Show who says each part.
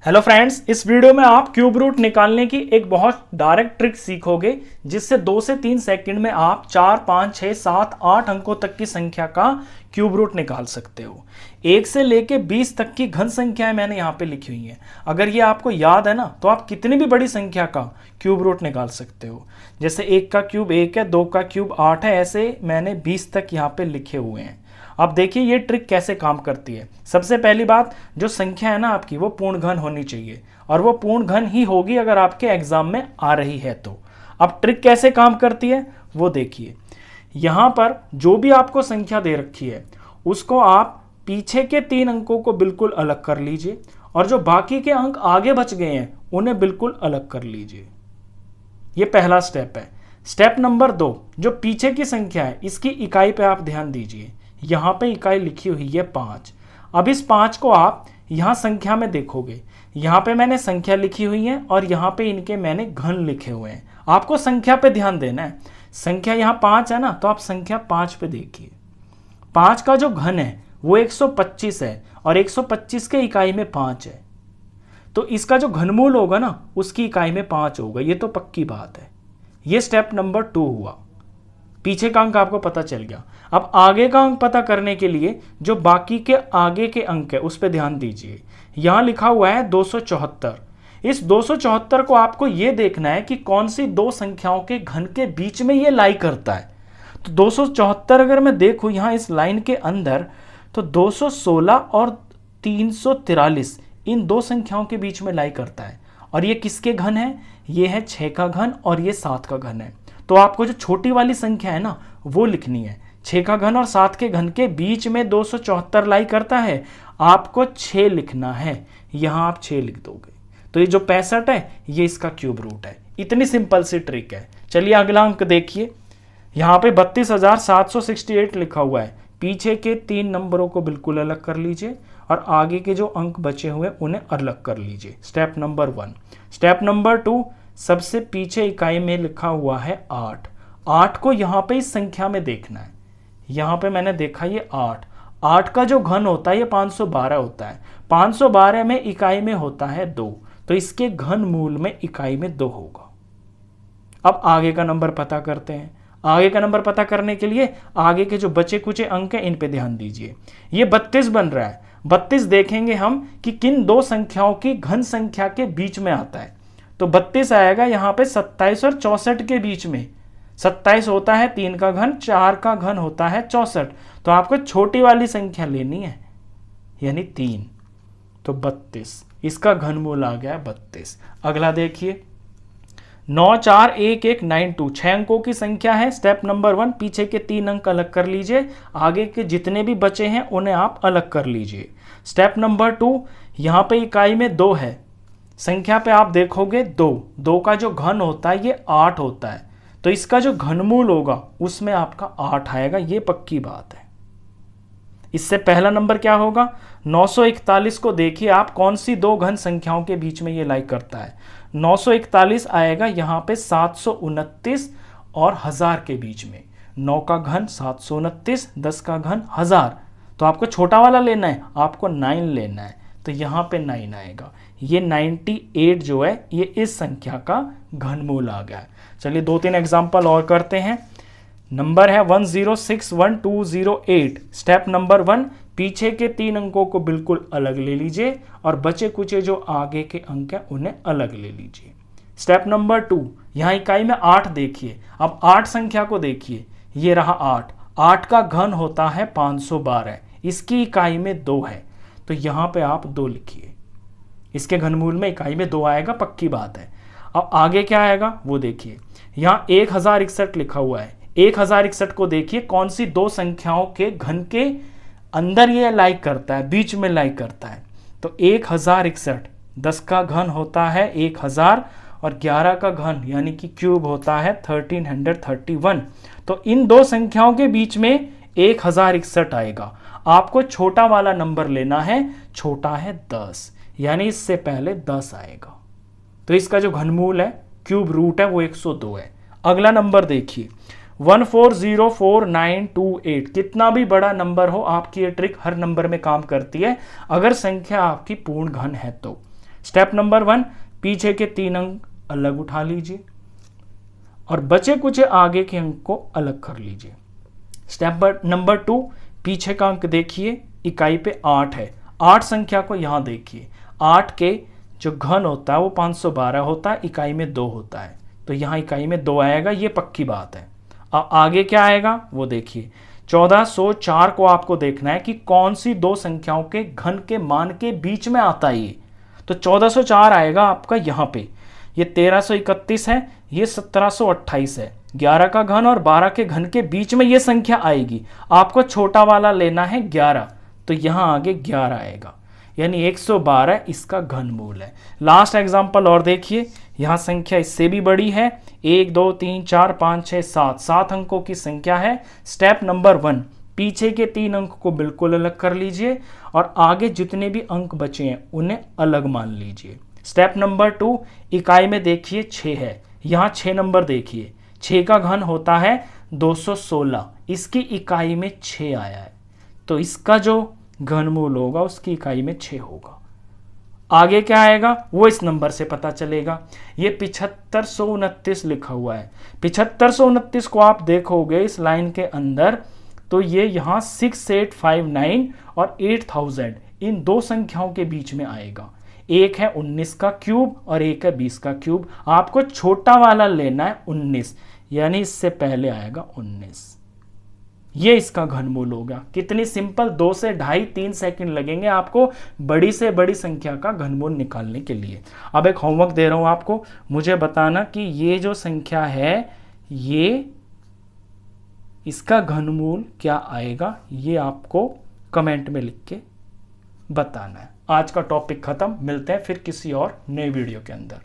Speaker 1: Hello friends, इस video में आप क्यूब रूट निकालने की एक बहुत डायरेक्ट ट्रिक सीखोगे जिससे 2 से 3 सेकंड में आप 4, 5, 6, 7, 8 अंकों तक की संख्या का क्यूब रूट निकाल सकते हो। 1 से लेके 20 तक की घन संख्याएं मैंने यहाँ पे लिखी हुई हैं। अगर ये आपको याद है ना तो आप कितनी भी बड़ी संख्या का क्यूब रूट निकाल सकते हो। जैसे 1 का क्यूब 1 है, 2 का क्यूब 8 है, ऐसे मैंने 20 तक यहाँ पे लिखे हुए हैं। अब देखिए ये ट्रिक कैसे काम करती है। सबसे पहली बात, जो संख्या है ना आपकी वो पूर्ण घन होनी चाहिए, और वो पूर्ण घन ही होगी अगर आपके एग्जाम में आ रही है तो। अब ट्रिक कैसे काम करती है वो देखिए। यहां पर जो भी आपको संख्या दे रखी है उसको आप पीछे के 3 अंकों को बिल्कुल अलग कर लीजिए, और जो बाकी के अंक आगे बच गए हैं उन्हें बिल्कुल अलग कर लीजिए। ये पहला स्टेप है। स्टेप नंबर 2, जो पीछे की संख्या है इसकी इकाई पे आप ध्यान दीजिए। यहां पे इकाई लिखी हुई है 5। अब इस 5 को आप यहां संख्या में देखोगे। यहां पे मैंने संख्या लिखी हुई है और यहां पे इनके मैंने घन लिखे हुए हैं। आपको संख्या पे ध्यान देना है। संख्या यहां 5 है ना, तो आप संख्या 5 पे देखिए। 5 का जो घन है वो 125 है, और 125 के इकाई में 5 है, तो इसका जो घनमूल होगा ना उसकी इकाई में 5 होगा। ये तो पक्की बात है। ये स्टेप नंबर 2 हुआ। पीछे का अंक आपको पता चल गया। अब आगे का अंक पता करने के लिए जो बाकी के आगे के अंक है उस पर ध्यान दीजिए। यहां लिखा हुआ है 274। इस 274 को आपको यह देखना है कि कौन सी दो संख्याओं के घन के बीच में यह लाई करता है। तो 274 अगर मैं देखूं यहां इस लाइन के अंदर, तो 216 और 343 इन दो संख्याओं के बीच में लाई करता है। और ये किसके घन है? ये है 6 का घन और ये 7 का घन है। तो आपको जो छोटी वाली संख्या है ना वो लिखनी है। 6 का घन और 7 के घन के बीच में 274 लाई करता है, आपको 6 लिखना है। यहां आप 6 लिख दोगे तो ये जो 65 है ये इसका क्यूब रूट है। इतनी सिंपल सी ट्रिक है। चलिए अगला अंक देखिए। यहां पे 32,768 लिखा हुआ है। पीछे के 3 नंबरों को बिल्कुल अलग कर लीजिए और आगे के जो अंक बचे हुए उन्हें अलग कर लीजिए। Step number 1। स्टेप नंबर 2, सबसे पीछे इकाई में लिखा हुआ है 8। 8 को यहां पे इस संख्या में देखना है। यहां पे मैंने देखा ये 8। 8 का जो घन होता है ये 512 होता है। 512 में इकाई में होता है 2, तो इसके घन मूल में इकाई में 2 होगा। अब आगे का नंबर पता करते हैं। आगे का नंबर पता करने के लिए आगे के जो बचे कुचे अंक हैं इन पे ध्यान दीजिए। ये 32 बन रहा है। 32 देखेंगे हम कि किन दो संख्याओं की घन संख्या के बीच में आता है। तो 32 आएगा यहाँ पे 27 और 64 के बीच में। 27 होता है 3 का घन, 4 का घन होता है 64। तो आपको छोटी वाली संख्या लेनी है, यानी 3। तो 32, इसका घनमूल आ गया 32। अगला देखिए 9419192, 6 अंकों की संख्या है। स्टेप नंबर 1, पीछे के 3 अंक अलग कर लीजिए, आगे के जितने भी बचे हैं उन्हें आप अलग कर लीजिए। स्टेप नंबर 2, यहां पे इकाई में 2 है। संख्या पे आप देखोगे 2 का जो घन होता है ये 8 होता है, तो इसका जो घनमूल होगा उसमें आपका 8 आएगा। ये पक्की बात है। इससे पहला नंबर क्या होगा? 941 को देखिए आप, कौन सी दो घन संख्याओं के बीच में ये लाई करता है। 941 आएगा यहाँ पे 729 और 1000 के बीच में। 9 का घन 729, 10 का घन 1000। तो आपको छोटा वाला लेना है, आपको 9 लेना है, तो यहाँ पे 9 आएगा। ये 98 जो है ये इस संख्या का घनमूल आ गया। चलिए 2-3 एग्जाम्पल और करते हैं। नंबर है 1061208। स्टेप नंबर 1, पीछे के 3 अंकों को बिल्कुल अलग ले लीजिए और बचे कुचे जो आगे के अंक हैं उन्हें अलग ले लीजिए। स्टेप नंबर 2, यहां इकाई में 8 देखिए। अब 8 संख्या को देखिए, ये रहा 8। 8 का घन होता है 512, इसकी इकाई में 2 है, तो यहां पे आप 2 लिखिए। इसके घनमूल में इकाई में 2 आएगा, पक्की बात है। अब आगे क्या आएगा वो देखिए। यहाँ 1061 लिखा हुआ है। 1061 को देखिए, कौन सी दो संख्याओं के घन के अंदर ये लाई करता है, बीच में लाई करता है। तो 1061, 10 का घन होता है 1000 और 11 का घन यानी कि क्यूब होता है 1331। तो इन दो संख्याओं के बीच में 1061 आएगा। आपको छोटा वाला नंबर लेना है, छोटा है 10, यानी इससे पहले 10 आएगा। तो इसका जो घनमूल है, क्यूब रूट है, वो 102 है। अगला नंबर देखिए 1404928। कितना भी बड़ा नंबर हो, आपकी ये ट्रिक हर नंबर में काम करती है अगर संख्या आपकी पूर्ण घन है तो। स्टेप नंबर 1, पीछे के 3 अंक अलग उठा लीजिए और बचे कुछ आगे के अंक को अलग कर लीजिए। स्टेप नंबर 2, पीछे का अंक देखिए, इकाई पे 8 है, 8 संख्या को यहां देखिए, 8 के जो घन होता है वो 512 होता है, इकाई में 2 होता है, तो यहां इकाई में 2 आएगा, ये पक्की बात है। अब आगे क्या आएगा वो देखिए, 1404 को आपको देखना है कि कौन सी दो संख्याओं के घन के मान के बीच में आता है ये, तो 1404 आएगा आपका यहां पे। ये 1331 है, ये 1728 है, 11 का घन और 12 के घन के बीच में ये संख्या आएगी। आपको छोटा वाला लेना है 11, तो यहां आगे 11 आएगा, यानी 112 इसका घनमूल है। लास्ट एग्जांपल और देखिए, यहां संख्या इससे भी बड़ी है, 1 2 3 4 5 6 7, 7 अंकों की संख्या है। स्टेप नंबर 1, पीछे के 3 अंक को बिल्कुल अलग कर लीजिए और आगे जितने भी अंक बचे हैं उन्हें अलग मान लीजिए। स्टेप नंबर 2, इकाई में देखिए 6 है, यहां 6 नंबर देखिए, 6 का घन होता है 216, इसकी इकाई में 6 आया है, तो इसका जो घनमूल होगा उसकी इकाई में 6 होगा। आगे क्या आएगा वो इस नंबर से पता चलेगा। ये 7529 लिखा हुआ है, 7529 को आप देखोगे इस लाइन के अंदर, तो ये यहाँ 6859 और 8000 इन दो संख्याओं के बीच में आएगा। एक है 19 का क्यूब और एक है 20 का क्यूब। आपको छोटा वाला लेना है 19, यानी इससे पहले आएगा 19, ये इसका घनमूल होगा। कितनी सिंपल, 2 से 2.5-3 सेकंड लगेंगे आपको बड़ी से बड़ी संख्या का घनमूल निकालने के लिए। अब एक होमवर्क दे रहा हूं आपको, मुझे बताना कि ये जो संख्या है ये इसका घनमूल क्या आएगा, ये आपको कमेंट में लिख के बताना है। आज का टॉपिक खत्म, मिलते हैं फिर किसी और नए वीडियो के अंदर।